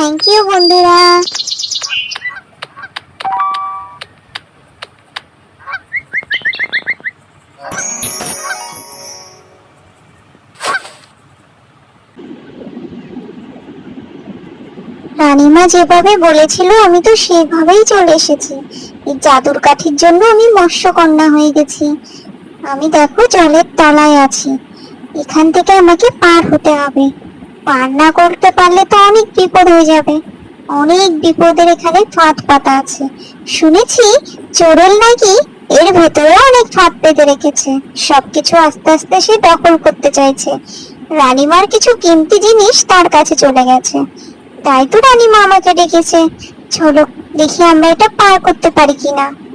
Thank you বন্ধুরা। রানীমা যেভাবে বলেছিল আমি তো সেভাবেই চলে এসেছি। এই জাদুর কাঠির জন্য আমি মৎস্যকন্যা হয়ে গেছি। আমি দেখো জলের তলায় আছি। এখান থেকে আমাকে পার হতে হবে। পার না করতে পারলে তো অনেক বিপদ হয়ে যাবে। অনেক বিপদের এখানে ফাঁদ পাতা আছে। শুনেছি চোরল নাকি এর ভেতরে অনেক ফাঁদ পেতে রেখেছে। সবকিছু আস্তে আস্তে সে দখল করতে চাইছে। রানীমার কিছু কিমতি জিনিস তার কাছে চলে গেছে। তাই তো রানীমা আমাকে ডেকেছে। চলো দেখি আমরা এটা পার করতে পারি কিনা।